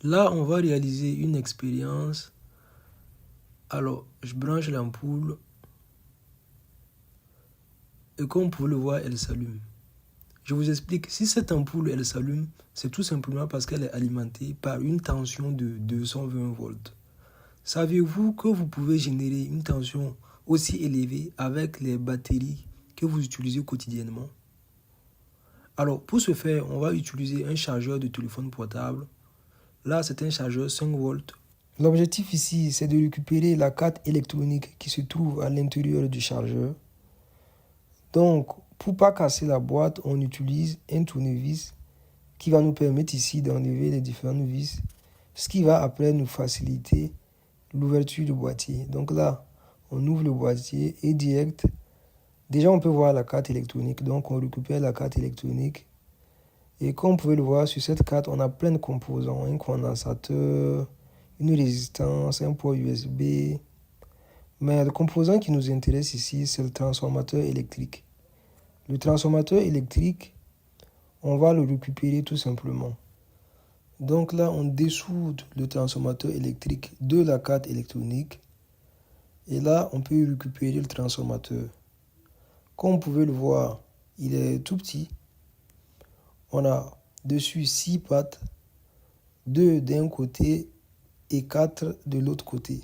Là, on va réaliser une expérience. Alors, je branche l'ampoule et comme vous pouvez le voir, elle s'allume. Je vous explique, si cette ampoule, elle s'allume, c'est tout simplement parce qu'elle est alimentée par une tension de 220 volts. Saviez-vous que vous pouvez générer une tension aussi élevée avec les batteries que vous utilisez quotidiennement? Alors, pour ce faire, on va utiliser un chargeur de téléphone portable. Là, c'est un chargeur 5 volts. L'objectif ici, c'est de récupérer la carte électronique qui se trouve à l'intérieur du chargeur. Donc, pour ne pas casser la boîte, on utilise un tournevis qui va nous permettre ici d'enlever les différentes vis, ce qui va après nous faciliter l'ouverture du boîtier. Donc là, on ouvre le boîtier et direct, déjà on peut voir la carte électronique. Donc on récupère la carte électronique. Et comme vous pouvez le voir sur cette carte, on a plein de composants. Un condensateur, une résistance, un port USB. Mais le composant qui nous intéresse ici, c'est le transformateur électrique. Le transformateur électrique, on va le récupérer tout simplement. Donc là, on dessoude le transformateur électrique de la carte électronique. Et là, on peut récupérer le transformateur. Comme vous pouvez le voir, il est tout petit. On a dessus 6 pattes, 2 d'un côté et 4 de l'autre côté.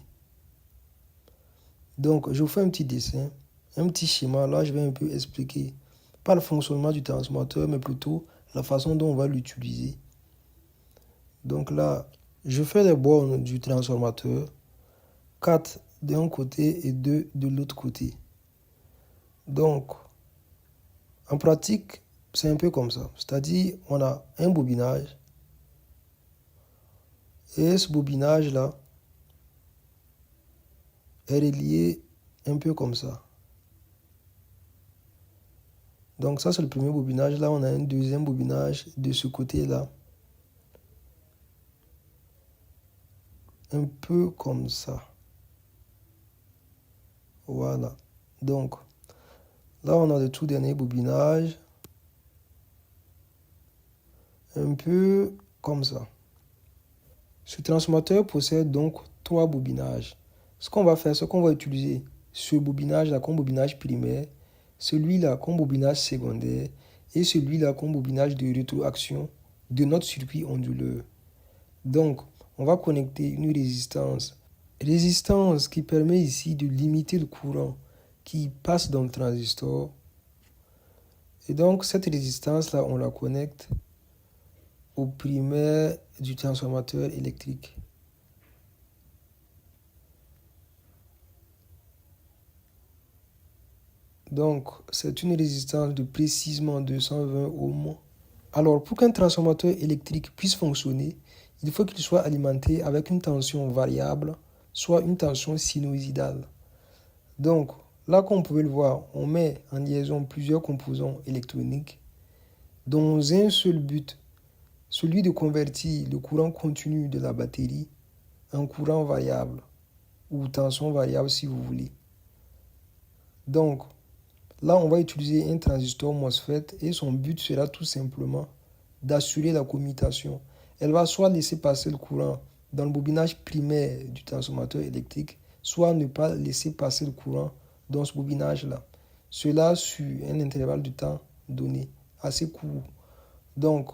Donc, je vous fais un petit dessin, un petit schéma. Là, je vais un peu expliquer, pas le fonctionnement du transformateur, mais plutôt la façon dont on va l'utiliser. Donc là, je fais les bornes du transformateur, 4 d'un côté et 2 de l'autre côté. Donc, en pratique, c'est un peu comme ça. C'est-à-dire, on a un bobinage. Et ce bobinage-là est relié un peu comme ça. Donc ça, c'est le premier bobinage. Là, on a un deuxième bobinage de ce côté-là. Un peu comme ça. Voilà. Donc, là, on a le tout dernier bobinage. Un peu comme ça. Ce transformateur possède donc 3 bobinages. Ce qu'on va faire, c'est qu'on va utiliser ce bobinage-là comme bobinage primaire, celui-là comme bobinage secondaire et celui-là comme bobinage de rétroaction de notre circuit onduleur. Donc, on va connecter une résistance. Résistance qui permet ici de limiter le courant qui passe dans le transistor. Et donc, cette résistance-là, on la connecte au primaire du transformateur électrique. Donc, c'est une résistance de précisément 220 ohms. Alors, pour qu'un transformateur électrique puisse fonctionner, il faut qu'il soit alimenté avec une tension variable, soit une tension sinusoïdale. Donc, là, comme vous pouvez le voir, on met en liaison plusieurs composants électroniques dont un seul but, celui de convertir le courant continu de la batterie en courant variable ou tension variable si vous voulez. Donc, là, on va utiliser un transistor MOSFET et son but sera tout simplement d'assurer la commutation. Elle va soit laisser passer le courant dans le bobinage primaire du transformateur électrique, soit ne pas laisser passer le courant dans ce bobinage-là. Cela sur un intervalle de temps donné, assez court. Donc,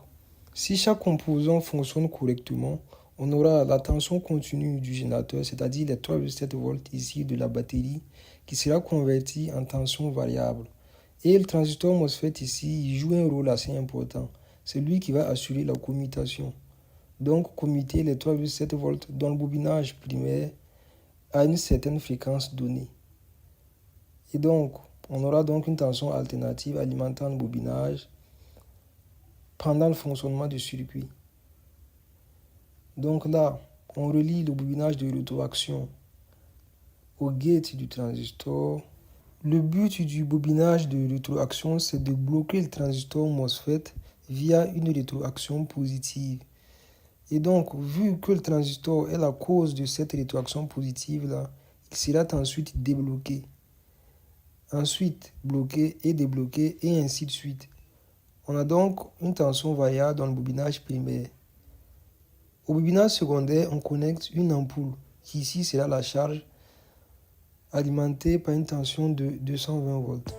si chaque composant fonctionne correctement, on aura la tension continue du générateur, c'est-à-dire les 3,7 volts ici de la batterie, qui sera convertie en tension variable. Et le transistor MOSFET ici, il joue un rôle assez important. C'est lui qui va assurer la commutation. Donc, commuter les 3,7 volts dans le bobinage primaire à une certaine fréquence donnée. Et donc, on aura donc une tension alternative alimentant le bobinage pendant le fonctionnement du circuit. Donc là, on relie le bobinage de rétroaction au gate du transistor. Le but du bobinage de rétroaction, c'est de bloquer le transistor MOSFET via une rétroaction positive. Et donc, vu que le transistor est la cause de cette rétroaction positive-là, il sera ensuite débloqué. Ensuite, bloqué et débloqué et ainsi de suite. On a donc une tension variable dans le bobinage primaire. Au bobinage secondaire, on connecte une ampoule qui ici sera la charge alimentée par une tension de 220 volts.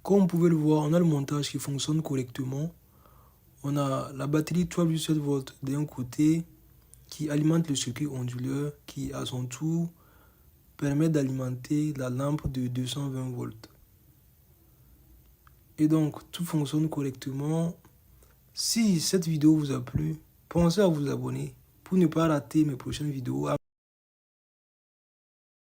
Comme vous pouvez le voir, on a le montage qui fonctionne correctement. On a la batterie 12,7 volts d'un côté qui alimente le circuit onduleur qui, à son tour, permet d'alimenter la lampe de 220 volts. Et donc, tout fonctionne correctement. Si cette vidéo vous a plu, pensez à vous abonner pour ne pas rater mes prochaines vidéos.